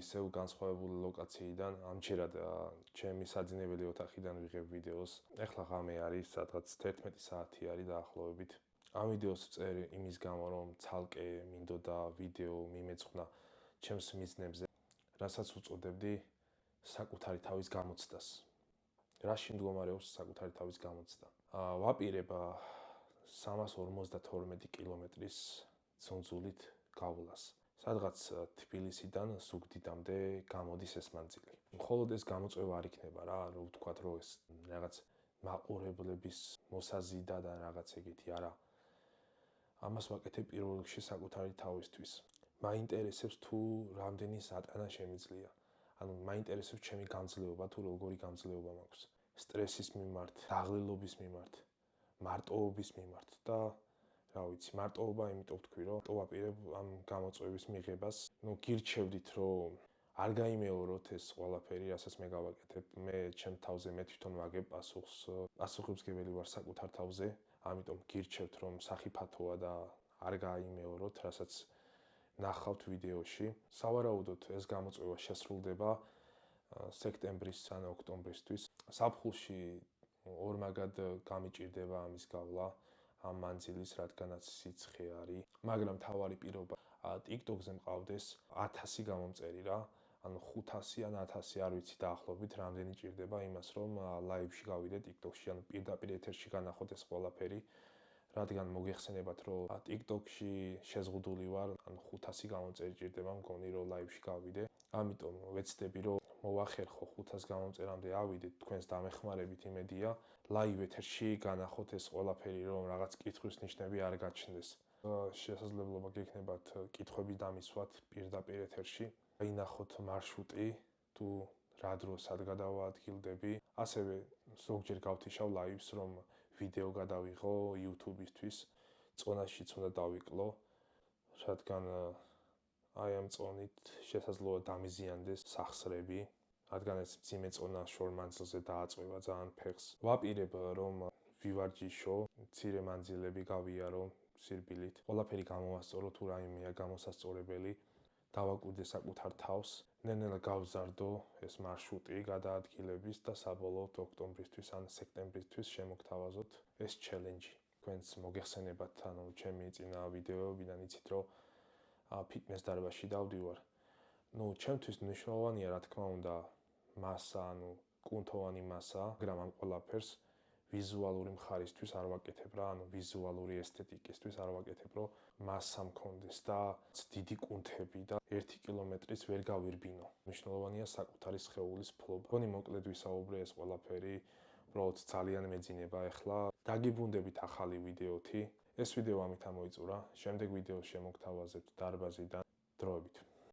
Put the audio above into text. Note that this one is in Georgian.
ისევ განსხვავებული ლოკაციიდან, ამჯერად ჩემი საძინებელი ოთახიდან ვიღებ ვიდეოს. ეხლა ღამე არის, სადღაც 11 საათი არის დაახლოებით. ამ ვიდეოს წერი იმის გამო, რომ ცალკე მინდოდა ვიდეო მიმეწყნა ჩემს მიზნებზე, რასაც უწოდებდი საკუთარი თავის გამოცდას. რაში მდგომარეობს საკუთარი თავის გამოცდა? ვაპირებ 352 კილომეტრის ძუნძულით გავლას. სადღაც თბილისიდან ზუგდიდამდე გამოდის ეს მანძილი. მხოლოდ ეს გამოწვევა არ იქნება რა, რომ ვთქვათ, რომ ეს რაღაც მაყურებლების მოსაზიდა და რაღაც ეგეთი არა. ამას ვაკეთებ პირველ რიგში საკუთარი თავისთვის. მაინტერესებს თუ რამდენი სატანა შემიძლია. ანუ მაინტერესებს ჩემი გამძლეობა თუ როგორი გამძლეობა მაქვს. სტრესის მიმართ, დაღლილობის მიმართ, მარტოობის მიმართ და რა ვიცი, მარტოობა იმიტომ ვთქვი, რომ ვაპირებ ამ გამოწვევის მიღებას. გირჩევდით, რომ არ გაიმეოროთ ეს ყველაფერი, რასაც მე გავაკეთებ. მე ჩემ თავზე მე თვითონ ვაგებ პასუხს. პასუხისმგებელი ვარ საკუთარ თავზე, ამიტომ გირჩევთ, რომ სახიფათოა და არ გაიმეოროთ, რასაც ნახავთ ვიდეოში. სავარაუდოდ ეს გამოწვევა შესრულდება სექტემბრის ან ოქტომბრისთვის. ზაფხულში ორმაგად გამიჭირდება ამის გავლა ამ მანძილის, რადგანაც სიცხე არის. მაგრამ თავარი პირობა TikTok-ზე მყავდეს 1000 გამომწერი რა. ანუ 500 ან 1000 არ ვიცი დაახლოებით რამდენი ჭირდება იმას, რომ ლაივში გავიდე TikTok-ში, ანუ პირდაპირ ეთერში განახოთ ეს ყველაფერი. რადგან მოგეხსენებათ, რომ TikTok-ში შეზღუდული ვარ, ანუ 500 გამომწერი ჭირდება მგონი, რომ ლაივში გავიდე. ამიტომ ვეცდები, რომ მოვახერხო 500 გამომწერამდე ავიდეთ, თქვენს დამეხმარებით იმედია, ლაივ ეთერში განახოთ ეს ყველაფერი, რომ რაღაც კითხვის ნიშნები არ გაჩნდეს. შესაძლებლობა გექნებათ კითხვები დამისვათ პირდაპირ ეთერში. ინახოთ მარშრუტი, თუ რა დროს სად გადავაადგილდები. ასევე ზოგჯერ გავთიშავ ლაივს, რომ ვიდეო გადავიღო YouTube-ისთვის. წონაშიც უნდა დავიკლო, რადგან აი ამ წონით შესაძლოა დამიზიანდეს სახსრები, რადგან ეს მძიმე წონა შორ მანძილზე დააწვევა ძალიან ფეხს. ვაპირებ, რომ ვივარჯიშო, მცირე მანძილები გავიარო სირბილით. ყველაფერი გამოვასწორო, თუ რაიმეა გამოსასწორებელი. დავაკვირდე საკუთარ თავს, ნელ-ნელა გავზარდო ეს მარშრუტი გადაადგილების და საბოლოოდ ოქტომბრისთვის ან სექტემბრისთვის შემოგთავაზოთ ეს ჩელენჯი. თქვენს მოგეხსენებათ, ანუ ჩემი წინა ვიდეოებიდან იცით, რომ ფიტნეს დარბაზში დავდივარ. ჩემთვის მნიშვნელოვანია, რა თქმა უნდა, მასა, ანუ კუნთოვანი მასა, მაგრამ ამ ყველაფერს ვიზუალური მხარისთვის არ ვაკეთებ რა, ანუ ვიზუალური ესთეტიკისთვის არ ვაკეთებ, რომ მასა მქონდეს და დიდი კუნთები და 1 კილომეტრიც ვერ გავირბინო. მნიშვნელოვანია საკუთარი სხეულის ფლობა. მგონი მოკლედ ვისაუბრე ეს ყველაფერი, უბრალოდ ძალიან მეძინება ახლა. დაგიბრუნდებით ახალი ვიდეოთი. ეს ვიდეო ამით ამოიწურა. შემდეგ ვიდეოს შემოგთავაზებთ დარბაზიდან. დროებით.